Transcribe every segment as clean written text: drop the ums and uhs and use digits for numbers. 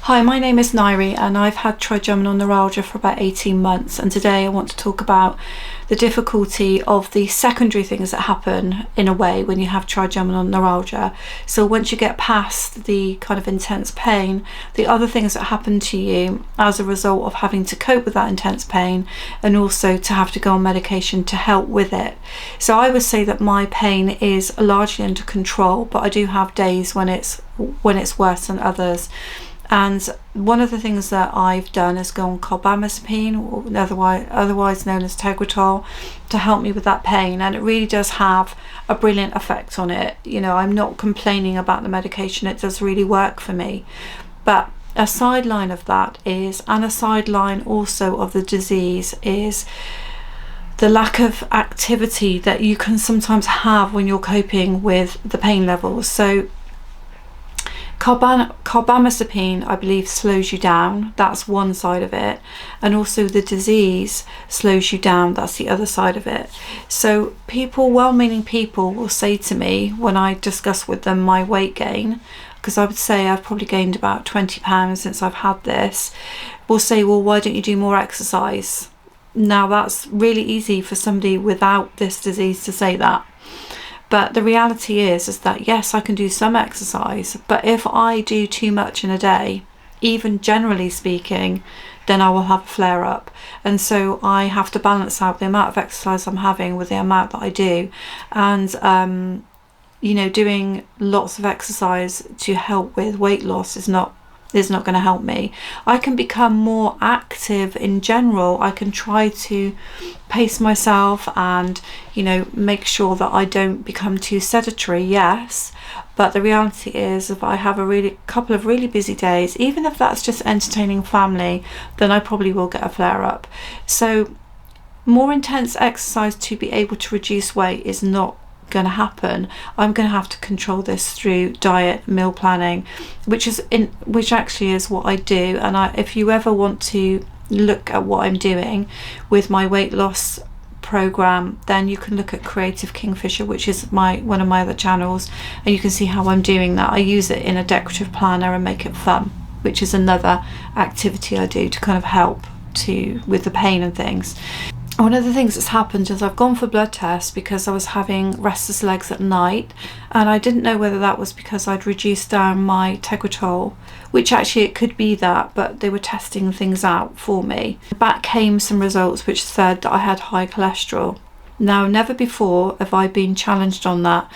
Hi, my name is Nairi and I've had trigeminal neuralgia for about 18 months, and today I want to talk about the difficulty of the secondary things that happen in a way when you have trigeminal neuralgia. So once you get past the kind of intense pain, the other things that happen to you as a result of having to cope with that intense pain and also to have to go on medication to help with it. So I would say that my pain is largely under control, but I do have days when it's worse than others. And one of the things that I've done is go on carbamazepine, or otherwise known as Tegretol, to help me with that pain, and it really does have a brilliant effect on it. You know, I'm not complaining about the medication, it does really work for me. But a sideline of that is, and a sideline also of the disease, is the lack of activity that you can sometimes have when you're coping with the pain levels. So carbamazepine, I believe, slows you down. That's one side of it, and also the disease slows you down. That's the other side of it. So people, well-meaning people, will say to me when I discuss with them my weight gain, because I would say I've probably gained about 20 pounds since I've had this, will say, well, why don't you do more exercise? Now that's really easy for somebody without this disease to say that. But the reality is that yes, I can do some exercise, but if I do too much in a day, even generally speaking, then I will have a flare up. And so I have to balance out the amount of exercise I'm having with the amount that I do. And, you know, doing lots of exercise to help with weight loss is not going to help me. I can become more active in general. I can try to pace myself and, you know, make sure that I don't become too sedentary, yes, but the reality is if I have a couple of really busy days, even if that's just entertaining family, then I probably will get a flare up. So more intense exercise to be able to reduce weight is not going to happen. I'm going to have to control this through diet, meal planning, which actually is what I do. And if you ever want to look at what I'm doing with my weight loss program, then you can look at Creative Kingfisher, which is one of my other channels, and you can see how I'm doing that. I use it in a decorative planner and make it fun, which is another activity I do to kind of help with the pain and things. One of the things that's happened is I've gone for blood tests because I was having restless legs at night, and I didn't know whether that was because I'd reduced down my Tegretol, which actually it could be that, but they were testing things out for me. Back came some results which said that I had high cholesterol. Now, never before have I been challenged on that,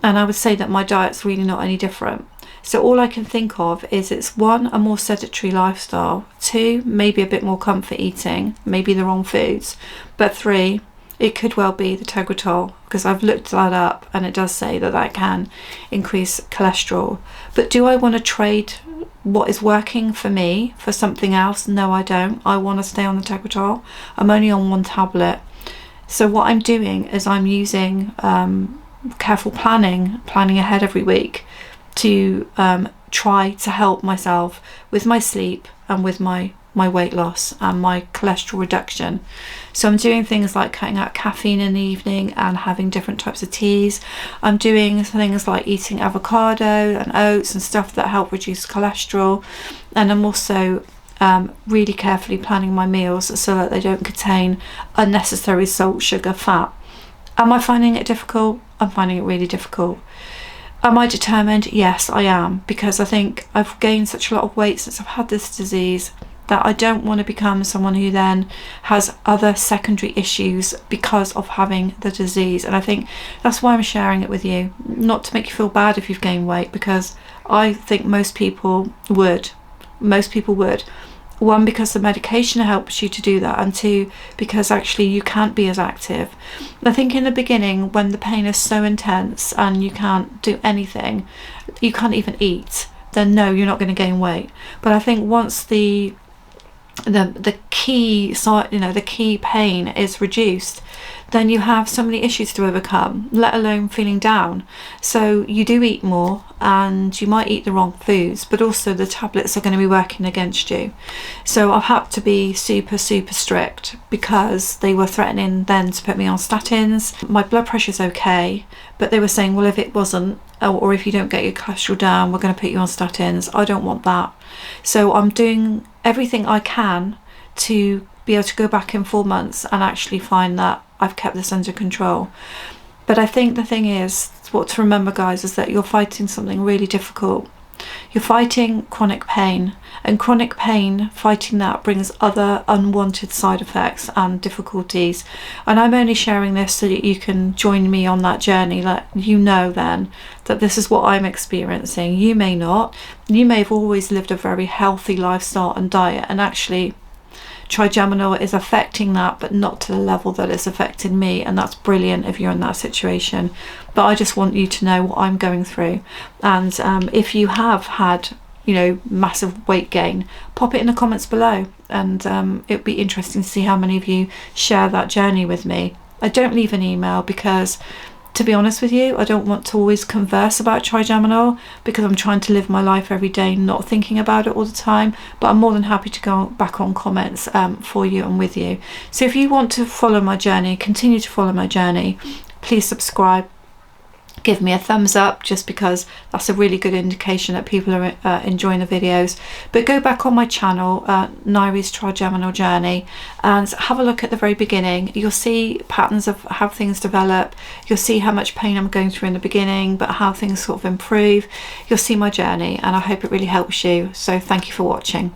and I would say that my diet's really not any different. So all I can think of is it's one, a more sedentary lifestyle, two, maybe a bit more comfort eating, maybe the wrong foods, but three, it could well be the Tegretol, because I've looked that up and it does say that that can increase cholesterol. But do I want to trade what is working for me for something else? No, I don't. I want to stay on the Tegretol. I'm only on one tablet. So what I'm doing is I'm using careful planning ahead every week to try to help myself with my sleep and with my weight loss and my cholesterol reduction. So I'm doing things like cutting out caffeine in the evening and having different types of teas. I'm doing things like eating avocado and oats and stuff that help reduce cholesterol, and I'm also really carefully planning my meals so that they don't contain unnecessary salt, sugar, fat. Am I finding it difficult? I'm finding it really difficult. Am I determined? Yes, I am, because I think I've gained such a lot of weight since I've had this disease that I don't want to become someone who then has other secondary issues because of having the disease. And I think that's why I'm sharing it with you, not to make you feel bad if you've gained weight, because I think most people would. One, because the medication helps you to do that, and two, because actually you can't be as active. I think in the beginning, when the pain is so intense and you can't do anything, you can't even eat, then no, you're not going to gain weight. But I think once the key pain is reduced, then you have so many issues to overcome, let alone feeling down. So you do eat more and you might eat the wrong foods, but also the tablets are going to be working against you. So I've had to be super strict because they were threatening then to put me on statins. My blood pressure's okay, but they were saying, well, if it wasn't, or if you don't get your cholesterol down, we're going to put you on statins. I don't want that. So I'm doing everything I can to be able to go back in 4 months and actually find that I've kept this under control. But I think the thing is, what to remember, guys, is that you're fighting something really difficult. You're fighting chronic pain, and chronic pain, fighting that brings other unwanted side effects and difficulties. And I'm only sharing this so that you can join me on that journey. Let you know then that this is what I'm experiencing. You may not. You may have always lived a very healthy lifestyle and diet, and actually Trigeminal is affecting that, but not to the level that it's affected me, and that's brilliant if you're in that situation. But I just want you to know what I'm going through, and if you have had, you know, massive weight gain, pop it in the comments below, and it'd be interesting to see how many of you share that journey with me. I don't leave an email because, to be honest with you, I don't want to always converse about Trigeminal, because I'm trying to live my life every day, not thinking about it all the time. But I'm more than happy to go back on comments for you and with you. So if you want to follow my journey, continue to follow my journey, please subscribe. Give me a thumbs up, just because that's a really good indication that people are enjoying the videos. But go back on my channel, Nairi's Trigeminal Journey, and have a look at the very beginning. You'll see patterns of how things develop. You'll see how much pain I'm going through in the beginning, but how things sort of improve. You'll see my journey, and I hope it really helps you. So thank you for watching.